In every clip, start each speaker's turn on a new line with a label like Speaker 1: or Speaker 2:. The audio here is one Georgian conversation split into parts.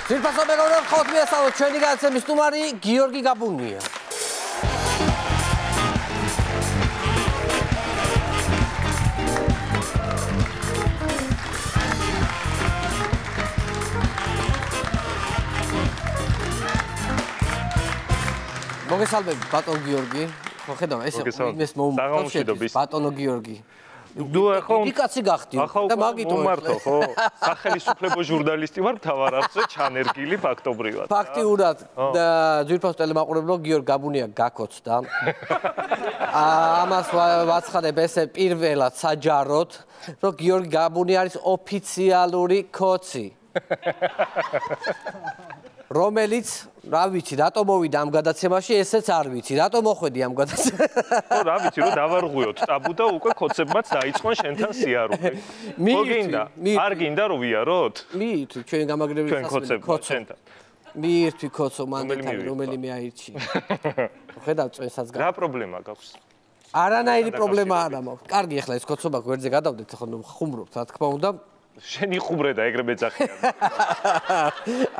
Speaker 1: ძვირფასო მეგობრებო, ხოთ მიასწავლოთ ჩვენი გადაცემის სტუმარი გიორგი გაბუნია. მოგესალმებით ბატონ გიორგი. ხო ხედავ ეს იმეს მომწონს ბატონო გიორგი. იკაცი გახდი და მაგით
Speaker 2: მომართო ხო სახელმწიფო ჟურნალისტი ვარ მთავარ არხზე ჩანერგილი ფაქტობრივად
Speaker 1: ფაქტიურად და ძვირფასო ტელემაყურებლო გიორგი გაბუნია გაქოცდა ამას ვაცხადებ ესე პირველად საჯაროდ რომ გიორგი გაბუნია არის ოფიციალური კოცი რომელიც რა ვიცი რატო მოვიდა ამ გადაცემაში ესეც არ ვიცი რატო მოხვედი ამ გადაცემაში
Speaker 2: ხო რა ვიცი რომ დავარღვიოთ ტაბუ და უკვე კოცებმაც დაიწყონ შენთან სიარული ხო გინდა არ გინდა რომ ვიაროთ
Speaker 1: მიირთვი ჩვენ გამაგრებული
Speaker 2: კოცებთან
Speaker 1: მიირთვი კოცო მანდეთან რომელიმე აირჩი ხედავ წვენსაც
Speaker 2: რა პრობლემა გაქვს
Speaker 1: არანაირი პრობლემა არ მაქვს კარგი ახლა ეს კოცობა გვერდზე გადავდეთ ხო ხუმრობთ რა თქმა უნდა
Speaker 2: შენი ხუმრე და ეგრე მეძახიან.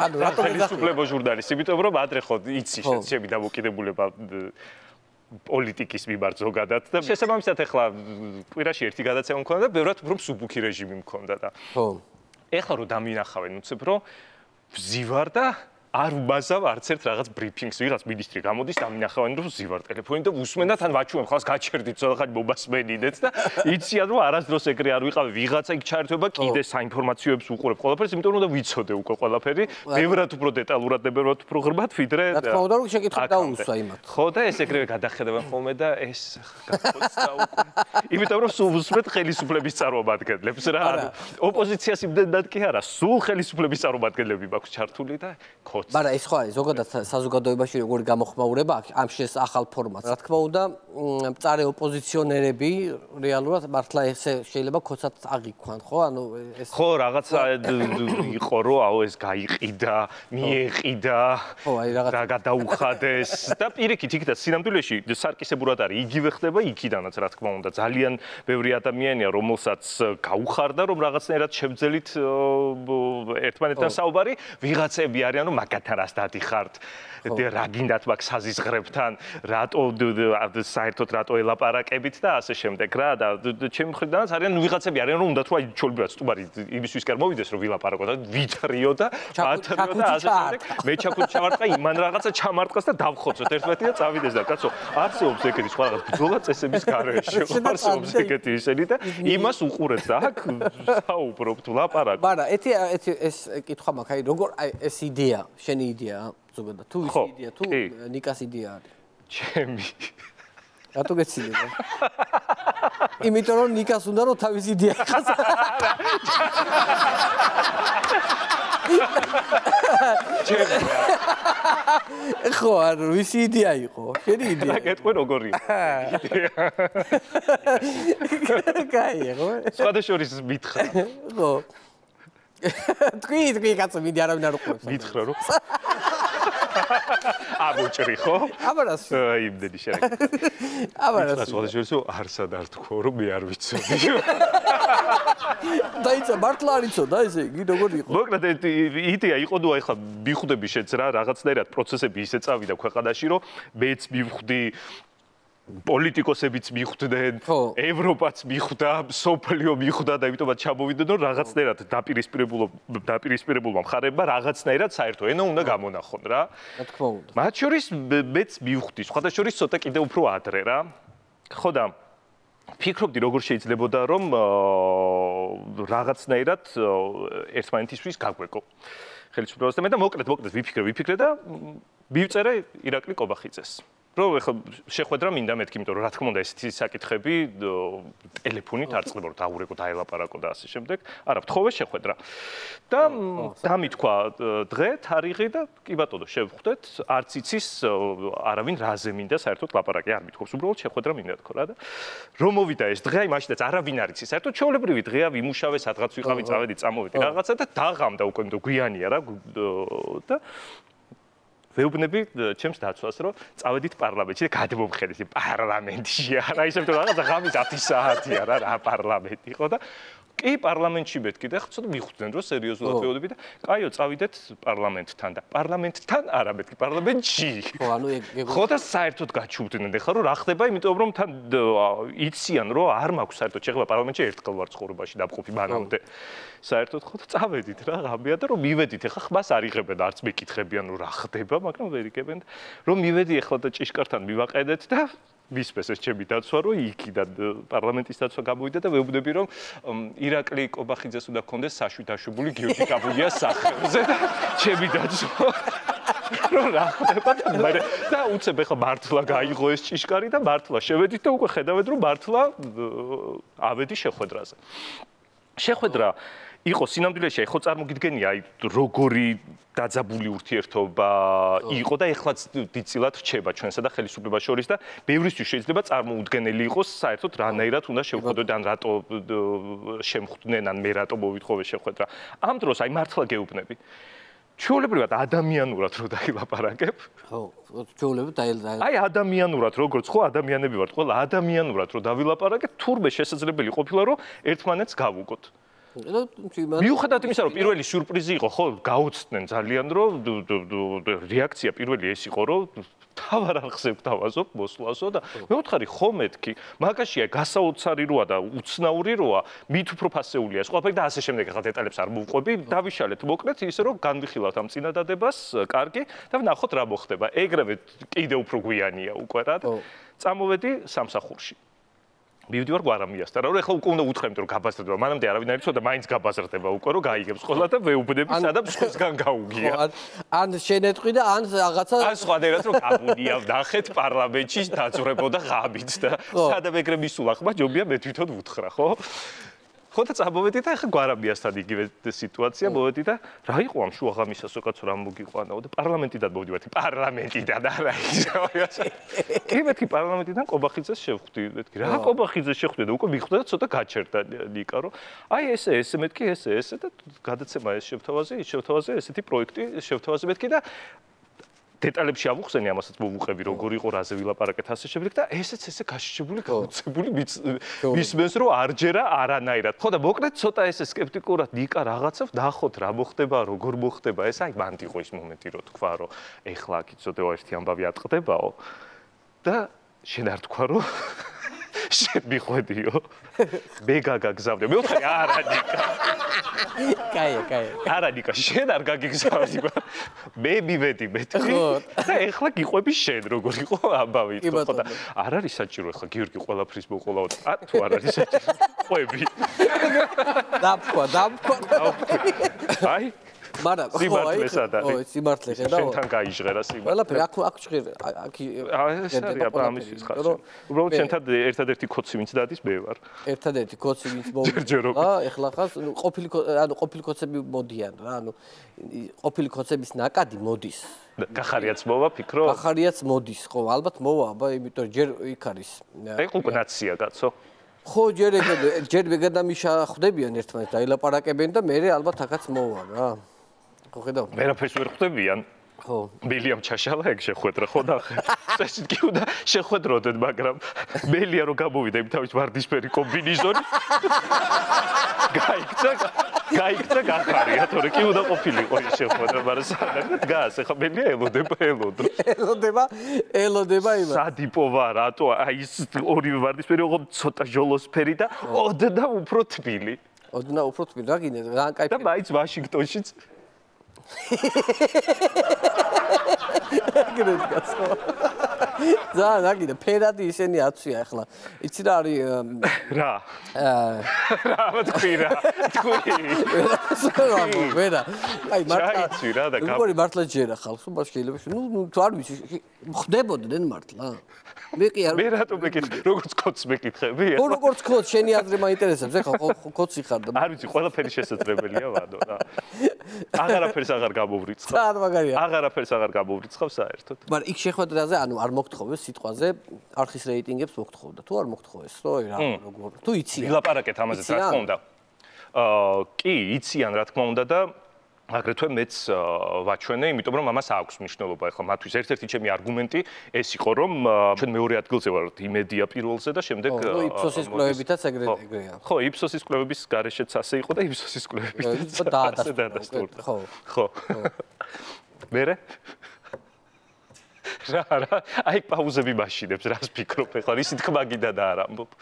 Speaker 1: ანუ რატომ
Speaker 2: ხელისუფლებო ჟურნალისტი, იმიტომ რომ ადრე ხო იცი შენი დამოკიდებულება პოლიტიკის მიმართ ზოგადად და შესაბამისად ახლა კვირაში ერთი გადაცემა მქონდა და ბევრად უფრო მსუბუქი რეჟიმი მქონდა და.
Speaker 1: ხო.
Speaker 2: ეხლა რომ დამინახავენ უცებ რომ ვზივარ და არ ვბაზავ არც ერთ რაღაც ბრიფინგს ვიღაც მინისტრი გამოდის დამინახავენ რომ ვზივარ ტელეფონით და უსმენ და თან ვაჩუენ ხალხს გაჩერდით ცოტა მობასმენიდეთ და იციან რომ არასდროს ეგრე არ ვიყავი ვიღაცა იქ ჩაერთვება კიდე საინფორმაციოებს უყურებ ყველაფერს იმიტომ რომ უნდა ვიცოდე უკვე ყველაფერი ბევრად უფრო დეტალურად და ბევრად უფრო ღრმად ვიდრე
Speaker 1: რა თქმა უნდა რომ შეკითხვა დაუსვა იმათ
Speaker 2: ხო და ეს ეგრევე გადახედავენ ხოლმე და ეს გახოცდა უკვე იმიტომ რომ სულ უსმენთ ხელისუფლების წარმომადგენლებს რა ოპოზიციას იმდენად კი არა სულ ხელისუფლების წარმომადგენლები მაქვს ჩართული და
Speaker 1: მაგრამ ეს ხო არის ზოგადად საზოგადოებაში როგორი გამოხმაურება ამ შეს ახალ ფორმატს. რა თქმა უნდა, მწარე ოპოზიციონერები რეალურად მართლა ესე შეიძლება ქოცად აღიქვან, ხო? ანუ ეს
Speaker 2: ხო, რაღაცა იყო რომ აუ ეს გაიყიდა, მიეყიდა,
Speaker 1: ხო, აი რაღაცა
Speaker 2: გადაუხადეს და პირიქით იქიდან სინამდვილეში სარკისებურად არის იგივე ხდება იქიდანაც რა თქმა უნდა. ძალიან ბევრი ადამიანია რომელსაც გაუხარდა რომ რაღაცნაირად შევძელით ერთმანეთთან საუბარი, ვიღაცები არიან რომ მაგათან რას დადიხართ რა გინდათ მაგ საზიზღრებთან რატო საერთოდ რატო ელაპარაკებით და ასე შემდეგ რა და ჩემი მხრიდანაც არიან ვიღაცები არიან რომ უნდათ რომ აი ჩოლებრივად სტუმარი იმისთვის კი არ მოვიდეს რომ ვილაპარაკო და ვითრიო და ბათრიო და ასე შემდეგ მე ჩაკუჩი ჩავარტყა იმან რაღაცა ჩამარტყას და დავხოცოთ ერთმანეთი და წავიდეს და კაცო არსებობს ეგეთი სხვა რაღაც ბრძოლა წესების გარეშე არსებობს ეგეთი ისენი და იმას უყურეთ და აქ საუბრობთ ვლაპარაკობთ
Speaker 1: მაგრამ ეს კითხვა მაქვს აი როგორ აი ეს იდეა შენი იდეა ზოგადად თუ ის იდეა თუ ნიკას იდეა არის
Speaker 2: ჩემი
Speaker 1: რატო გეცილება იმიტომ რომ ნიკას უნდა რომ თავის იდეა ხას ხო არა ვისი იდეა იყო შენი იდეა
Speaker 2: რა გეტყვი როგორი
Speaker 1: კაი ხო
Speaker 2: სხვადასხვა მითხრა
Speaker 1: ხო თქვი კაცო მინდა არავინ არ უყურებს
Speaker 2: მითხრა რომ აბუჭრი ხო?
Speaker 1: აბარას.
Speaker 2: იმდენი შეგე.
Speaker 1: აბარას.
Speaker 2: სხვადასხვა არსად არ თქო რომ მე არ ვიცოდი.
Speaker 1: დაიცა მართლა არ იცოდა ესე იგი როგორ იყო?
Speaker 2: მოკლედ იდეა იყო ნუ ახლა მიხვდები შეც რა რაღაცნაირად პროცესები ისე წავიდა ქვეყანაში რომ მეც მივხვდი პოლიტიკოსებიც მიხვდნენ, ევროპაც მიხვდა, სოფლიო მიხვდა და იმიტომაც ჩამოვიდნენ რომ რაღაცნაირად დაპირისპირებულმა მხარეებმა რაღაცნაირად საერთო ენა უნდა გამონახონ რა.
Speaker 1: რა თქმა უნდა.
Speaker 2: მათ შორის მეც მივხვდი, სხვადასხვა შორის ცოტა კიდე უფრო ადრე რა. ხო და ფიქრობდი როგორ შეიძლებოდა რომ რაღაცნაირად ერთმანეთისთვის გაგვეკო ხელისუფლებასთან და მოკლედ ვიფიქრე და მივწერე ირაკლი კობახიძეს. რომ ეხლა შეხვედრა მინდა მეთქი, იმიტომ რომ რა თქმა უნდა ესეთი საკითხები ტელეფონით არ წყდება რომ დაურეკო, დაელაპარაკო და ასე შემდეგ. არა, ვთხოვე შეხვედრა. და დამითქვა დღე, თარიღი და კი ბატონო, შევხვდეთ, არც იცის არავინ რაზე მინდა საერთოდ ლაპარაკი, არ მithქობს, უბრალოდ შეხვედრა მინდა თქო რა და რომ მოვიდა ეს დღე, აი მაშინაც არავინ არ იცის, საერთოდ ჩვეულებრივი დღეა, ვიმუშავე, სადღაც ვიყავი, წავედი, წამოვედი რაღაცა და დაღამდა უკვე გვიანია რა და ვეუბნები ჩემს დაცვას რომ წავედით პარლამენტში და გადმომხედეთ პარლამენტში არა ისე რომ რაღაცა ღამის 10 საათია რა პარლამენტი იყო და კი პარლამენტში მეთქი და ცოტა მიხვდნენ რომ სერიოზულად ვეუბნები და კაიო წავიდეთ პარლამენტთან და პარლამენტთან არა მეთქი პარლამენტში
Speaker 1: ხო ანუ
Speaker 2: ხო და საერთოდ გაჩვდნენ ეხლა რომ რა ხდება იმიტომ რომ თან იციან რომ არ მაქვს საერთოდ შეხება პარლამენტში ერთხელ ვარ ცხოვრებაში დაბყოფი მანამდე საერთოდ ხო და წავედით რა ღამეა და რომ მივედით ეხლა ხმას არ იღებენ არც მეკითხებიან რომ რა ხდება მაგრამ ვერ იგებენ რომ მივედი ეხლა და ჭიშკართან მივაყედეთ და ვისպես ეს ჩემი დაცვა რომ იქიდან პარლამენტის დაცვა გამოვიდა და ვეუბნები რომ ირაკლი კობახიძეს უნდა ქონდეს საშვიდაშვებული გიორგი გაბუიას სახელზე და ჩემი დაცვა რომ რა ხდება და უცებ ეხლა მართლა გაიღო ეს ჭიშკარი და მართლა შევედით და უკვე ხედავთ რომ მართლა ავედი შეხვედრაზე შეხვედრა იყო სინამდვილეში ხო წარმოგიდგენია აი როგორი დაძაბული ურთიერთობა იყო და ეხლაც დიდწილად რჩება ჩვენსა და ხელისუფლებას შორის და ბევრისთვის შეიძლება წარმოუდგენელი იყოს საერთოდ რანაირად უნდა შევხვდეთ ან რატო შემხვდნენ ან მე რატო მოვითხოვე შეხვედრა ამ დროს აი მართლა გეუბნები ჩვეულებრივად ადამიანურად რო დაილაპარაკებ
Speaker 1: ხო ჩვეულებრივად
Speaker 2: აი ადამიანურად როგორც ხო ადამიანები ვართ ყველა ადამიანურად რო დავილაპარაკებ თურმე შესაძლებელი ყოფილა რომ ერთმანეთს გავუგოთ მიუხედავად იმისა, რომ პირველი სიურპრიზი იყო, ხო, გაუცდნენ ძალიან, რომ რეაქცია პირველი ეს იყო, რომ თავარ არხზე გვთავაზობ მოსვლასო და მეუთხარი ხო მეთქი, მაგაშია გასაოცარი როა და უცნაური როა, მით უფრო ფასეულია ეს ყველაფერი და ასე შემდეგ ახლა დეტალებს არ მოვყვები, დავიშალეთ მოკლედ ისე რომ განვიხილავთ ამ წინადადებას, კარგი და ვნახოთ რა მოხდება. ეგრევე კიდე უფრო გვიანია უკვე რა და წამოვედი სამსახურში. მივიდი ვარ გვარამიასთან, რომ ეხლა უკვე უნდა უთხრემთ რომ გაბაზრდება, მანამდე არავინ არ იცოდა და მაინც გაბაზრდება უკვე რომ გაიგებს ყველა და ვეუბნები სადაც სხვისგან გაუგია.
Speaker 1: ან შენეთყვი და ან რაღაცა
Speaker 2: ან სხვადასხვა რომ გაბუნია ნახეთ პარლამენტში დაძვრებოდა ღამით და სადამ ეგრე მისულა ხმა ჯობია მე თვითონ ვუთხრა, ხო? ხო და წამოვედი და ახლა გვარამიასთან იგივე სიტუაცია მოვედი და რა იყო ამ შუაღამისას უკაც რა მოგიყვანაო და პარლამენტიდან მოვიდივართ პარლამენტიდან არა ისე კი მეთქი პარლამენტიდან კობახიძეს შევხვდი მეთქი რა კობახიძეს შევხვდი და უკვე მიხვდა და ცოტა გაჩერდა ნიკა რომ აი ესე მეთქი ესე და გადაცემა ეს შევთავაზე ესეთი პროექტი შევთავაზე მეთქი და დეტალებში ავუხსენი ამასაც მოვუყევი როგორ იყო რაზე ვილაპარაკეთ ასე შემდეგ და ესეც ესე გაშიშებული გამოცებული მისმენს რომ არჯერა არანაირად ხო და მოკლედ ცოტა ესე სკეპტიკურად ნიკა რაღაცა ნახოთ რა მოხდება როგორ მოხდება ეს აი მანდ იყო ის მომენტი რომ თქვა რომ ეხლა აქ ცოტა ერთი ამბავი ატყდებაო და შენ არ თქვა რომ შენ მიხვედიო მე გაგაგზავნე მე ვთქვი არა ნიკა
Speaker 1: კაი
Speaker 2: არა ნიკა შენ არ გაგიგზავნი მე მივედი მეთქი და ეხლა გიყვები შენ როგორ იყო ამბავი ხო და არ არის საჭირო ეხლა გიორგი ყველაფრის მოყოლაო თუ არ არის საჭირო ყვები
Speaker 1: დაფქვა აი მაგრამ
Speaker 2: ხო აი
Speaker 1: სიმართლე ხედავ
Speaker 2: შენთან გაიჟღერა სიმართლე
Speaker 1: ყველაფერი აქ ჟღერა აქ
Speaker 2: ეს არის ამის ხარჯი უბრალოდ შენთან ერთადერთი კოცი ვინც დადის მე ვარ
Speaker 1: ერთადერთი კოცი ვინც მოვიდა ეხლა ხას ყოფილი კოცები მოდიან რა ყოფილი კოცების ნაკადი მოდის
Speaker 2: გახარიაც მოვა ფიქრო
Speaker 1: გახარიაც მოდის ხო ალბათ მოვა აბა იმიტომ ჯერ იქ არის
Speaker 2: აი უკნაცია კაცო
Speaker 1: ხო ჯერ მეგადამიშახვდებიან ერთმანეთს დაილაპარაკებენ და მე ალბათ აქაც მოვა რა ხო ხედავ
Speaker 2: ვერაფერს ვერ ხვდებიან
Speaker 1: ხო
Speaker 2: მელიამ ჩაშალა ეგ შეხვედრა ხო და წესით კი უნდა შეხვედროდეთ მაგრამ მელია რომ გამოვიდა იმ თავის ვარდისფერი კომბინეზონი გაიქცა გახარია თორე კი უნდა ყოფილიყო ის შეხვედრა მაგრამ სადღაც დგას ეხა მელია ელოდება იმას სადიპოვა რატო აი ის ორივე ვარდისფერი ოღონდ ცოტა ჟოლოსფერი და ოდნა უფრო თბილი
Speaker 1: რა გინდა რა кайფი
Speaker 2: და მაინც ვაშინგტონშიც
Speaker 1: რა გინდა ფერადი ისენი აცვია ახლა იცი რა არის
Speaker 2: რა თქვი
Speaker 1: ვერა აი მართლა ჯერა ხალხს უბრალოდ შეიძლება ნუ თუ არ ვიცი ხდებოდნენ მართლა მე კი არ
Speaker 2: მე რატომ მეკითხე როგორც კოც მეკითხები
Speaker 1: როგორც კოც შენი აზრი მაინტერესებს ეხლა კოცი ხარ და
Speaker 2: არ ვიცი ყველაფერი შესაძლებელია ვადო რა აღარაფერს აღარ გამოვრიცხავ
Speaker 1: არ მაგარია
Speaker 2: აღარაფერს აღარ გამოვრიცხავ საერთოდ
Speaker 1: მაგრამ იქ შეხვედრაზე ანუ არ მოგთხოვეს სიტყვაზე არხის რეიტინგებს მოგთხოვდა თუ არ მოგთხოვეს რო რა როგორ თუ იციან
Speaker 2: ვილაპარაკეთ ამაზე რა თქმა უნდა კი იციან რა თქმა უნდა და აგრეთვე მეც ვაჩვენე, იმიტომ რომ ამას აქვს მნიშვნელობა. ეხლა მათთვის ერთ-ერთი ჩემი არგუმენტი ეს იყო, რომ ჩვენ მეორე ადგილზე ვართ იმედია პირველზე და შემდეგ
Speaker 1: იფსოსის კვლევებითაც ეგრეა.
Speaker 2: ხო, იფსოსის კვლევების გარეშეც ასე იყო და იფსოსის კვლევებითაც
Speaker 1: დაადასტურდა.
Speaker 2: ხო. მერე? რა, აი პაუზები მაშინებს, რას ფიქრობ ეხლა, რისი თქმა გინდა და არ ამბობ.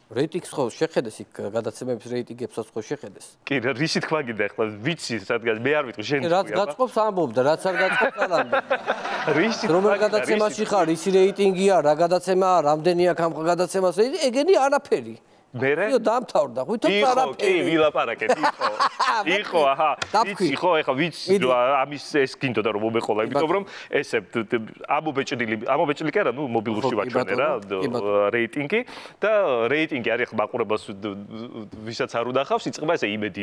Speaker 1: რეიტინგს ხო შეხედეს იქ გადაცემების რეიტინგებსაც ხო შეხედეს.
Speaker 2: კი, რისი თქმა გინდა ეხლა, ვიცი სადგას, მე არ ვიტყვი, შენ
Speaker 1: რაც გაწყობს ამბობდა, რაც არ გაწყობს არ ამბობდა.
Speaker 2: რისი
Speaker 1: რომელ გადაცემაში ხარ, ისი რეიტინგია, რა გადაცემაა, რამდენი აქვს ამ გადაცემას, ეგენი არაფერი.
Speaker 2: მერე?
Speaker 1: იო დამთავრდა, ვითომ არაფერი.
Speaker 2: კი, ვილაპარაკეთ, იყო, აჰა. ვიცი ხო, ეხლა ვიცი ამის ეს გინდოდა რომ მომეყოლა, იმიტომ რომ ესე ამობეჭდილი კი არა, ნუ მობილურში ვაჩვენე რა, რეიტინგი და რეიტინგი არის ახლა მაყურებელს ვისაც არ უნახავს, იწყება ესე იმედი,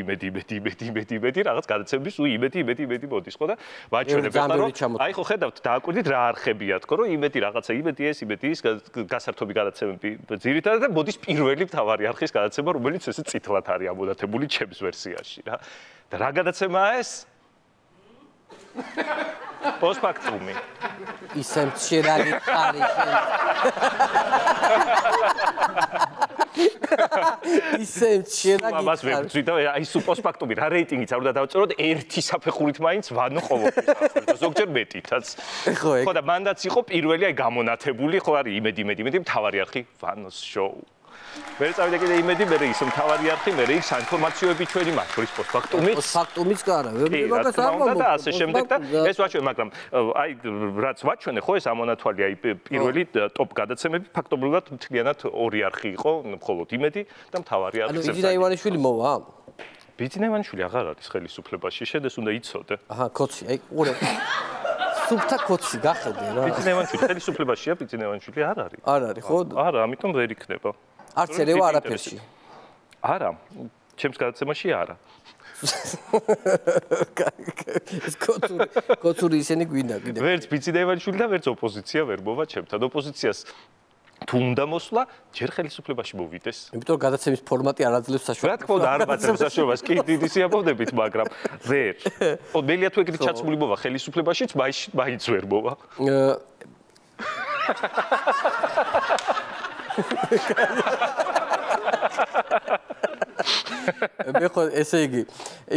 Speaker 2: რაღაც გადაცემების იმედი მოდის, ხო და ვაჩვენებ ახლა რომ აი ხო ხედავთ, დააკვირდით რა არხებია თქო, რომ იმედი ეს გასართობი გადაცემები ძირითადად და მოდის პირველი მთავარი არხის გადაცემა, რომელიც ესე წითლად არის ამონათებული ჩემს ვერსიაში რა. და რა გადაცემაა ეს? პოსტფაქტუმი.
Speaker 1: ისემ შერაგი ხარი. ისემ შერაგი.
Speaker 2: მას ვეცვი და აი სუ პოსტფაქტუმი რა რეიტინგიც არ უნდა დავწეროთ ერთი საფეხურით მაინც ვანო ყოველთვის. ზოგჯერ მეტითაც. ხო და მანდაც იყო პირველი აი გამონათებული, ხო არის იმედი მთავარი არხი ვანოს შოუ. მე წავიდა კიდე იმედი, მე ის მთავარი არხი, მე ის საინფორმაციოები ჩვენი მაჩვრის პოსტფაქტუმი.
Speaker 1: პოსტფაქტუმიც კი არა, ვერაგას არ
Speaker 2: მომდა და ასე შემდეგ და ეს ვაჩვენე, მაგრამ აი რაც ვაჩვენე, ხო ეს ამონათვალი აი პირველი ტოპ გადაცემები ფაქტობრივად მთლიანად ორი არხი იყო, მხოლოდ იმედი და მთავარი არხი.
Speaker 1: ანუ ბიძინა ივანიშვილი მოვა?
Speaker 2: ბიძინა ივანიშვილი აღარ არის ხელისუფლებაში, შედეს უნდა იცოდე.
Speaker 1: აჰა, კოცი, აი ყურე. სუფთა კოცი გახედე რა.
Speaker 2: ბიძინა ივანიშვილი ხელისუფლებაშია, ბიძინა ივანიშვილი არ არის.
Speaker 1: არ არის, ხო?
Speaker 2: არა, ამიტომ ვერ იქნება.
Speaker 1: არც ერევა არაფერში.
Speaker 2: არა, ჩემს გადაცემაში არა.
Speaker 1: ეს კოცური ისენი გვინდა კიდე.
Speaker 2: ვერც ბიძინა ივანიშვილი და ვერც ოპოზიცია ვერ მოვა ჩემთან. ოპოზიციას თუ უნდა მოსვლა, ჯერ ხელისუფლებაში მოვიდეს.
Speaker 1: იმიტომ გადაცემის ფორმატი არ აძლევს საშუალებას.
Speaker 2: რა თქმა უნდა, არ მაძლევს საშუალებას, კი დიდი სიამოვნებით, მაგრამ ვერ. მელია თუ ეგრით ჩაცმული მოვა ხელისუფლებაშიც, მაინც ვერ მოვა. მე ხო ესე იგი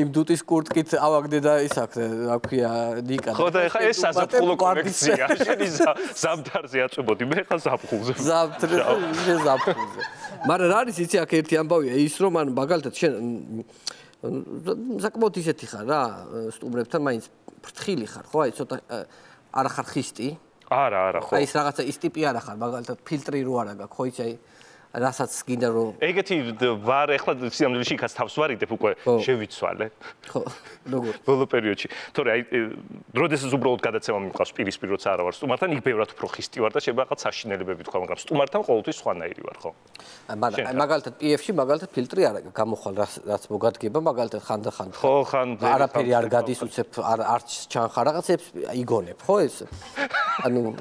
Speaker 2: იმ დუტის კურტკით ავაგდე და ის აქ რა ქვია ნიკა ხო და ეხა ეს საზაფხულო კოლექცია შენი ზამთარზე აწვებოდი მე ხა ზაფხულზე
Speaker 1: ზაფხულზე მაგრამ რა არის იცი აქ ერთი ამბავია ის რომ ანუ მაგალითად შენ საკმაოდ ისეთი ხარ რა სტუმრებთან მაინც ფრთხილი ხარ ხო აი ცოტა არა ხარ ხისტი
Speaker 2: არა ხო
Speaker 1: აი ეს რაღაცა ის ტიპი არა ხარ მაგალითად ფილტრი რო არა გაქვს ხო იცი აი რასაც გინდა რომ
Speaker 2: ეგეთი ვარ ეხლა სიამოვნებაში იქაც თავს ვარიდებ უკვე შევიცვალე
Speaker 1: ხო როგორ
Speaker 2: ბოლო პერიოდში თორე აი როდესაც უბრალოდ გადაცემა მიყვავს პირისპირ როცა არა ვარ სტუმართან იქ ბევრად უფრო ხისტი ვარ და შეიძლება რაღაც საშინელებები თქვა მაგრამ სტუმართან ყოველთვის სხვანაირი ვარ ხო
Speaker 1: მაგრამ მაგალითად PF-ში მაგალითად ფილტრი არა გამოხვალ რაც მოგადგება მაგალითად ხანდახან
Speaker 2: ხო ხან
Speaker 1: არაფერი არ გადის უცებ არც ჩანხარ რაღაცებს იგონებ ხო ეს ანუ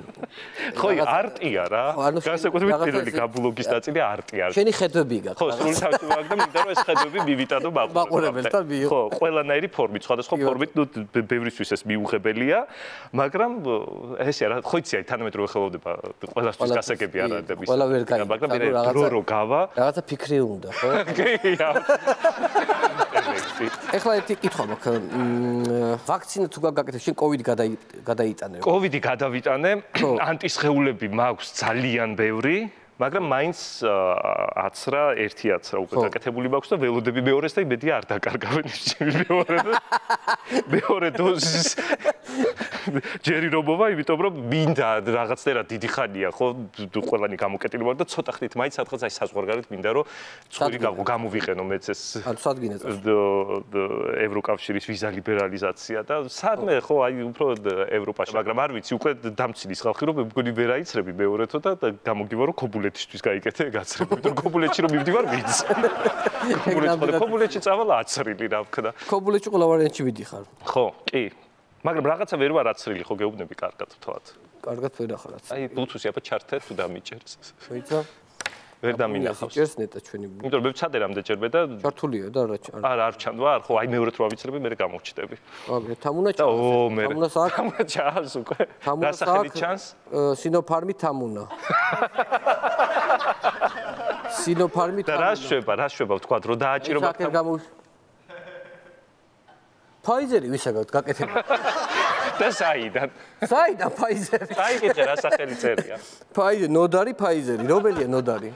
Speaker 2: ხო არტია რა განსაკუთრებით პირველი გაბლოგის ნაწილი არტი არის.
Speaker 1: შენი ხედვები გაქვს.
Speaker 2: ხო, სრული თავში ვაგ და მინდა რომ ეს ხედვები მივიტანო
Speaker 1: მაყურებელთან მიიღო.
Speaker 2: ხო, ყველანაირი ფორმით, სხვადასხვა ფორმით, ნუ ბევრისთვის ეს მიუღებელია, მაგრამ ესე რა, ხო იცი, თანამედროვე ხელოვნება ყველასთვის გასაგები არ არის და
Speaker 1: ყველა ვერ გაიგებს,
Speaker 2: მაგრამ მე რო გავა,
Speaker 1: რაღაცა ფიქრი უნდა, ხო?
Speaker 2: კი,
Speaker 1: ეხლა ერთი კითხვა მაქვს. ვაქცინა თუ გაგაკეთე, შენ COVID გადაიტანე?
Speaker 2: COVID გადავიტანე, ანტისხეულები მაქვს ძალიან ბევრი. მაგრამ მაინც აცრა ერთი აცრა უკვე გაკეთებული მაქვს და ველოდები მეორეს და იმედი არ დაკარგავენ მეორე დოზის ჯერი რომ მოვა იმიტომ რომ მინდა რაღაცნაირად დიდი ხანია ხო ყველანი გამოკეტილი ვარ და ცოტა ხნით მაინც სადღაც აი საზღვარგარეთ მინდა რომ წვირი გამოვიყენო მეც ეს
Speaker 1: ანუ სადგინე
Speaker 2: ევროკავშირის ვიზა ლიბერალიზაცია და სადმე ხო აი უფრო ევროპაში მაგრამ არ ვიცი უკვე დამცილის ხალხი რომ მეგონი ვერ აიცრები მეორეთო და გამოგივა რომ ქობულეთისთვის გაიკეთე გაცრები იმიტომ რომ ქობულეთში რომ მივდივარ ვიცი ქობულეთში წავალ აცრილი რა ვქნა
Speaker 1: ქობულეთში ყველა ვარიანტში მიდიხარ
Speaker 2: ხო კი მაგრამ რაღაცა ვერ ვარ აცრილი ხო გეუბნები კარგად თვათ
Speaker 1: კარგად ვერ ახალაც
Speaker 2: აი ბლუთუსი აბა ჩართე თუ დამიჭერს
Speaker 1: მოიცა
Speaker 2: ვერ დამინახავს.
Speaker 1: ჭერს ნეტა ჩვენი.
Speaker 2: იმიტომ რომ მე ვცადე რამდენ ჯერმე და
Speaker 1: ჩართულია და
Speaker 2: არა არ ჩანდვა, ხო, აი მეორე თვე ავიცრები, მე გამოვჩდები.
Speaker 1: თამუნა
Speaker 2: და მე
Speaker 1: თამუნა საქმე
Speaker 2: თამუნა ჩანს უკვე. დასახელი ჩანს?
Speaker 1: სინოფარმი თამუნა. სინოფარმი
Speaker 2: და რა შვება ვთქვა, რომ დააჭირობა
Speaker 1: ფაიზერი ვისაგავთ გაკეთებული.
Speaker 2: და საიდან?
Speaker 1: საიდან ფაიზერი?
Speaker 2: საიდან რა სახელი წერია?
Speaker 1: ფაიზერი, ნოდარი ფაიზერი, რომელია ნოდარი?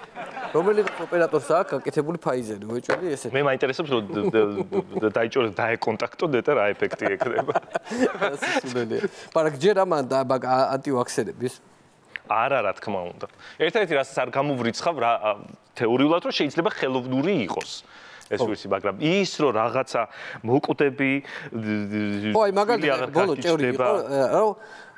Speaker 1: რომელი ოპერატორს აქვს გაკეთებული ფაიზერი, ვეჭველი ესეთი.
Speaker 2: მე მაინტერესებს რომ დაიჭორე დაეკონტაქტო და რა ეფექტი ექნება.
Speaker 1: სულელია. მაგრამ ჯერ ამან და ანტივაქსერების
Speaker 2: არა რა თქმა უნდა. ერთ-ერთი რასაც არ გამოვრიცხავ რა თეორიულად რომ შეიძლება ხელოვნური იყოს. ეს ვიცი, მაგრამ ის რომ რაღაცა მოკვდები
Speaker 1: ხო, აი მაგალითად ბოლო ჭევრი იყო, რომ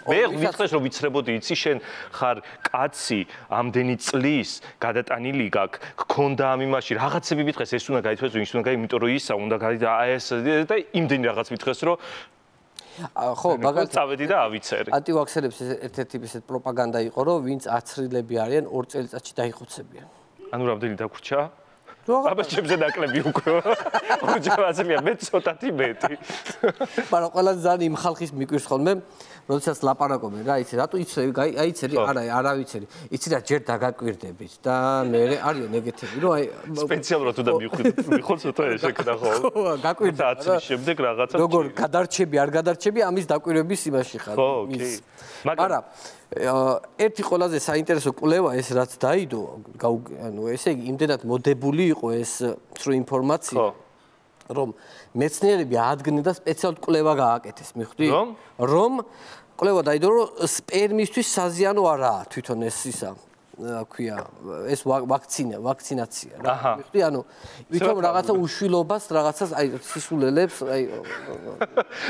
Speaker 2: მე ვიცხეს რომ ვიცრებოდი, იცი შენ ხარ კაცი, ამდენი წლის გადატანილი გაქვს, გქონდა ამ იმაში რაღაცები მითხეს, ეს უნდა გაითქვეს, ის უნდა გაი, იმიტომ რომ ისა უნდა გაი და ეს და იმდენი რაღაც მითხეს, რომ
Speaker 1: ხო, მაგალითად
Speaker 2: წავედი და ავიცერი.
Speaker 1: ანტივაქსერებს ერთ-ერთი ისეთ პროპაგანდა იყო, რომ ვინც აცრილები არიან 2 წელიწადში დაიხოცებიან.
Speaker 2: ანუ რამდენი დაგვრჩა? აბა ჩემზე ნაკლები უკვე. ორჯერ მე ცოტათი მეტი.
Speaker 1: მაგრამ ყველა ძალიან იმ ხალხის მიკვირს ხოლმე, როდესაც ლაპარაკობენ რა, იცი, რატო იცრები, აიცერი, არა ვიცერი. იცი რა, ჯერ დაგაკვირდებით და მე არიან ეგეთები, რომ აი
Speaker 2: სპეციალურად უნდა მიხო ცოტა შექმნა ხო?
Speaker 1: ხო, გაკვირდა.
Speaker 2: 10 წლის შემდეგ რაღაცა
Speaker 1: როგორ გადარჩები, არ გადარჩები, ამის დაკვირვების იმაში ხარ.
Speaker 2: ხო, ოკეი.
Speaker 1: მაგრამ ერთი ყველაზე საინტერესო კვლევა ეს რაც დაიდო, ანუ ესე იგი იმდენად მოდებული იყო ეს სრულ ინფორმაცია, რომ მეცნიერები ადგენენ და სპეციალურად კვლევა გააკეთეს, მიხვდი? რომ კვლევა დაიდო, რომ სპერმისთვის საზიანო არაა თვითონ ეს ისა, ქვია, ეს ვაქცინაცია, რა. მიხვდი? ანუ ვითომ რაღაცა უშვილობას, რაღაცას აი სისულელებს, აი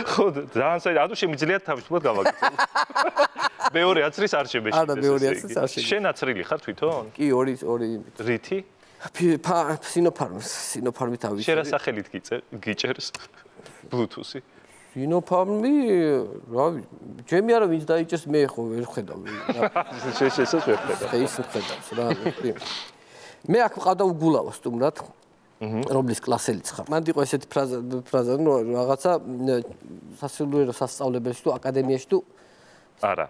Speaker 2: ხო, ძალიან საინტერესო, ანუ შემიძლია თავისუფლად გავაკეთო. მეორე აცრის არ შემეშინდეს.
Speaker 1: არა, მეორე აცრის არ შემეშინდეს.
Speaker 2: შენ აცრილი ხარ თვითონ?
Speaker 1: კი, ორი
Speaker 2: რითი?
Speaker 1: სინოფარმი თავის.
Speaker 2: შენ რა სახელით გიჭერს? ბლუთუსი.
Speaker 1: სინოფარმი, რა ვიცი, ჩემი არა ვინც დაიჭერს, მე ხო ვერ ხედავ.
Speaker 2: შეშესაც ვერ ხედავ.
Speaker 1: ის ხედავს რა, მე აქ მყავდა უგულავა სტუმრად. რომლის კლასელიც ხარ. მანდ იყო ესეთი ფრაზა, რომ რაღაცა სასულიერო სასწავლებელში თუ აკადემიაში თუ
Speaker 2: არა.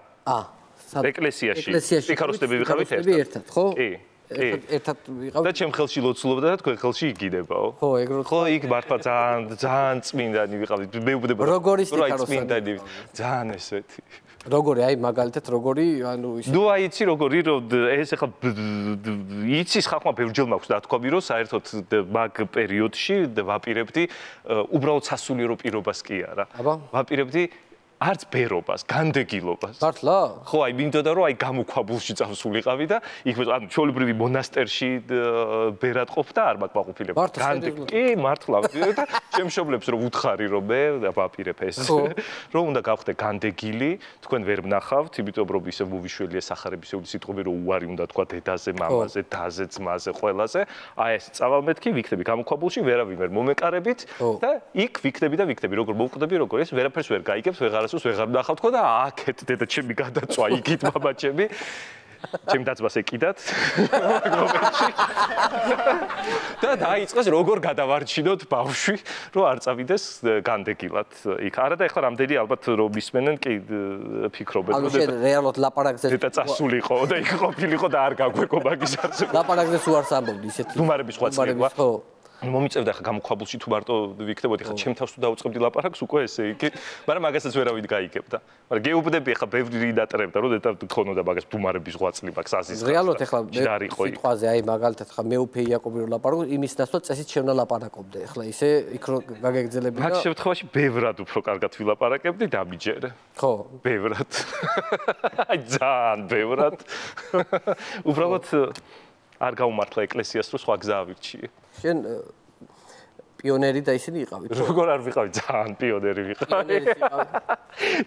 Speaker 2: ეკლესიაში. სიქაროსნები ვიყავით
Speaker 1: ერთად, ხო?
Speaker 2: კი.
Speaker 1: ერთად ვიყავით.
Speaker 2: და ჩემ ხელში ლოცულობდა და თქვენ ხელში იგინებაო.
Speaker 1: ხო, ეგრე.
Speaker 2: ხო, იქ მართლა ძალიან წმინდანი ვიყავით. მე ვუბდება.
Speaker 1: როგორი სიქაროსნები?
Speaker 2: წმინდანი. ძალიან ესეთი.
Speaker 1: როგორი, აი მაგალითად როგორი, ანუ ის
Speaker 2: ნუ აი იცი როგორი, რომ ეს ახლა იცის ხალხმა ბევრჯერ მაქვს და თქვა რომ საერთოდ მაგ პერიოდში ვაპირებდი უბრალოდ სასულიერო პირობას კი არა. ვაპირებდი არც ბერობას, განდეგილობას.
Speaker 1: მართლა?
Speaker 2: ხო, აი მინდოდა რომ აი გამოქვაბულში წავსულიყავი და იქ ანუ ჩვეულებრივი მონასტერში ბერად ყოფდა არ მაკმაყოფილება. კი, მართლა. და შემშობლებს რომ უთხარი რომ მე ვაპირებ ეს. რომ უნდა გავხდე განდეგილი, თქვენ ვერ ვნახავთ, იმიტომ რომ ისე მოვიშველია სახარებისეული სიტყვები რომ უარი უნდა თქვა დედაზე, მამაზე, დაზე, ძმაზე, ყველაზე. აი ეს წავალმეთქი, ვიქნები გამოქვაბულში, ვერავინ ვერ მომეკარებით და იქ ვიქნები და ვიქნები როგორ მოვკვდები, როგორ ეს ვერაფერს ვერ გაიგებს, ვეღარ ვეღარ ვნახავ თქო და აქეთ დედა ჩემი გადაწვა იქით მამა ჩემი ჩემ დაწვას ეკიდათ მოგრობებში და დაიწყეს როგორ გადავარჩინოთ ბავშვი რომ არ წავიდეს განდეგილად იქ არა და ეხლა რამდენი ალბათ რომ მისმენენ კი ფიქრობენ
Speaker 1: რომ შენ რეალურად ლაპარაკზე
Speaker 2: და წასულიყო და იქ ყოფილიყო და არ გაგვეკო მაგის არზე
Speaker 1: ლაპარაკზე სულ არ სამბობდი ისეთი
Speaker 2: დუმარების სხვა წლება მომიწევდა ხა გამოქვაბულში თუ მარტო ვიქნებოდი ხა ჩემ თავს თუ დაუწყებდი ლაპარაკს უკვე ესე იგი მაგრამ მაგასაც ვერავინ გაიგებდა მაგრამ გეუბნები ხა ბევრი დატრებდა რომ და თქონოდა მაგას დუმარების ღვაწლი მაგას აზის
Speaker 1: რეალურად ხა სიტყვაზე აი მაგალითად ხა მე უფე იაკობი რომ ლაპარაკობ იმის დასვა წესით შევნა ლაპარაკობდე ხლა ისე იქ რო გაგეგძელები და
Speaker 2: მაგ შემთხვევაში ბევრად უფრო კარგად ვილაპარაკებდი დამიჯერე
Speaker 1: ხო
Speaker 2: ბევრად აი ძალიან ბევრად უბრალოდ არ გაუმართლა ეკლესიას რომ სხვა გზა ავირჩიე შენ პიონერი და ისინი იყავით როგორ არ ვიყავი ძალიან პიონერი ვიყავი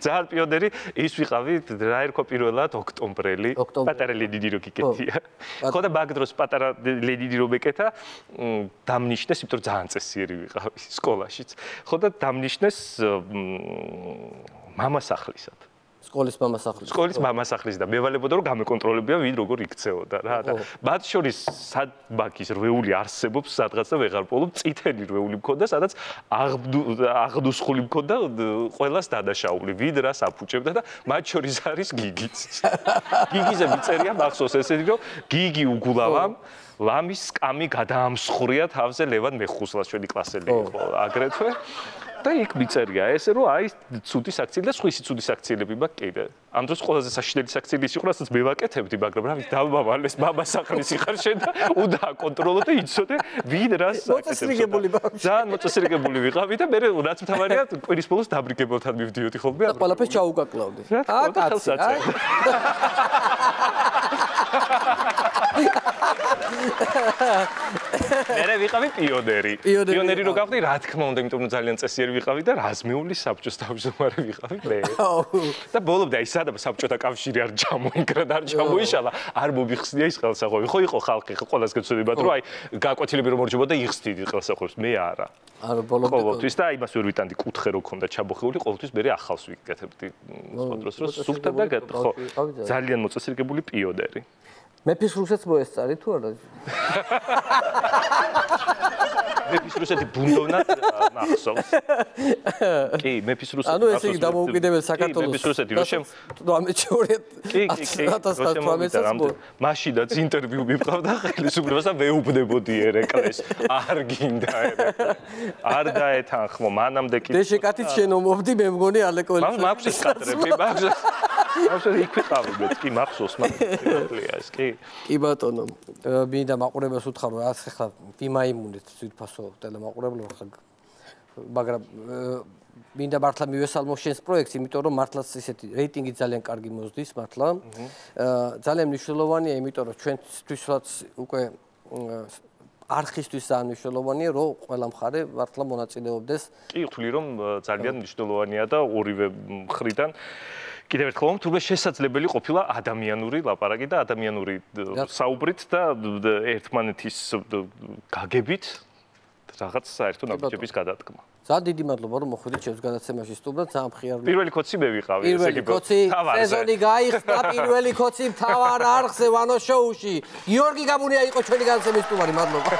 Speaker 2: ძალიან პიონერი ის ვიყავი რა ერქვა პირველად ოქტომბრელი პატარა ლენინი რო გიკეთია ხო და მაგ დროს პატარა ლენინი რო მეკეთა დამნიშნეს იმიტომ რომ ძალიან წესიერი ვიყავი სკოლაშიც ხო და დამნიშნეს მამასახლისად
Speaker 1: სკოლის მამასახლის.
Speaker 2: სკოლის მამასახლის და მევალებოდა რომ გამეკონტროლებია ვინ როგორ იქცეოდა რა და მათ შორის საბაქის რვეული არსებობს სადღაც და ვეღარ პოლობ წითელი რვეული მქონდა სადაც აღდუსხული მქონდა ყველას დადაშაული ვინ რას აფუჭებდა და მათ შორის არის გიგიც გიგიზე მიწერია მახსოვს ესეთი რომ გიგი უგულავამ ლამის სკამი გადაამსხვრია თავზე ლევან მეხუსლას ჩვენი კლასელი იყო აგრეთვე და იქ მიწერია ესე რომ აი ცუდი საქციელი და სხვისი ცუდი საქციელები მაქვს კიდე ამ დროს ყველაზე საშინელი საქციელი ის იყო რასაც მე ვაკეთებდი მაგრამ რა ვიცი დავმავალეს მამასახლის იყარ შენ და უნდა აკონტროლო და იცოდე ვინ რას
Speaker 1: მოწესრიგებული ბავშვი
Speaker 2: ძალიან მოწესრიგებული ვიყავი და მე რაც მთავარია კვირის ბოლოს დაბრიგებელთან მივდიოდი ხოლმე
Speaker 1: და ყველაფერს ჩაუკაკლავდი
Speaker 2: კაცი მე ვიყავი პიონერი რო გავხდი რა თქმა უნდა იმიტომ რომ ძალიან წესიერი ვიყავი და რაზმეულის საბჭოს თავმჯდომარე ვიყავი მე და ბოლომდე აი სადაც საბჭოთა კავშირი არ ჩამოინგრა და არ ჩამოიშალა არ მომიხსნია ის ხელსაყრელი ხო იყო ხალხი ყველას გეცოდებათ რომ აი გაკვეთილები რომ მორჯობოდა იხსნიდი ხელსაყრელს მე არა
Speaker 1: არა ბოლომდე
Speaker 2: ყოველთვის და იმას ვერ ვიტანდი კუთხე რო ქონდა ჩაბოხეული ყოველთვის მე ახალს ვიკეთებდი სხვა დროს რომ სუფთა და ხო ძალიან მოწესრიგებული პიონერი
Speaker 1: მეფის რუსეთს მოესწარი თუ არა?
Speaker 2: მეფის რუსეთი ბუნდოვნად მახსოვს. კი, მეფის რუსეთი.
Speaker 1: ანუ ესე იგი დამოუკიდებელ საქართველოს.
Speaker 2: მეფის რუსეთი რო შენ
Speaker 1: 1818
Speaker 2: მაშინაც ინტერვიუ მივყავდა ხელისუფლებას და მეუბნებოდი ერეკლეს. არ გინდა ერეკლე. არ დაეთანხმო, მანამდე კი.
Speaker 1: დეშეკათით შენომობდი მე მგონი ალეკოელი.
Speaker 2: მაქვს ის კადრები, მაქვს. ახლა იქ ვიყავი მე კი მახსოვს მაგრამ ეს კი
Speaker 1: კი ბატონო მინდა მაყურებელს უთხრა რა ახლა იმაიმუნეთ ძირფასო ტელემაყურებლო ხა მაგრამ მინდა მართლა მივესალმო შენს პროექტს იმიტომ რომ მართლაც ისეთი რეიტინგი ძალიან კარგი მოსდის მართლა ძალიან მნიშვნელოვანია იმიტომ რომ ჩვენთვისაც უკვე არქისტვის ძალიან მნიშვნელოვანია რომ ყველა მხარე მართლა მონაწილეობდეს
Speaker 2: კი ვთვლი რომ ძალიან მნიშვნელოვანია და ორივე მხრიდან კიდევ ერთხელ რომ თუმცა შესაძლებელი ყოფილა ადამიანური ლაპარაკი და ადამიანური საუბრით და ერთმანეთის გაგებით რაღაც საერთო ნაბიჯების გადადგმა.
Speaker 1: ძალიან დიდი მადლობა რომ მოხვედით ჩემს გადაცემაში სტუმრად, ძალიან მხიარული.
Speaker 2: პირველი კოცი მე ვიყავი,
Speaker 1: ესე იგი სეზონი გაიხსნა, პირველი კოცი მთავარ არხზე ვანო შოუში. გიორგი გამუნია იყო ჩვენი გადაცემის სტუმარი, მადლობა.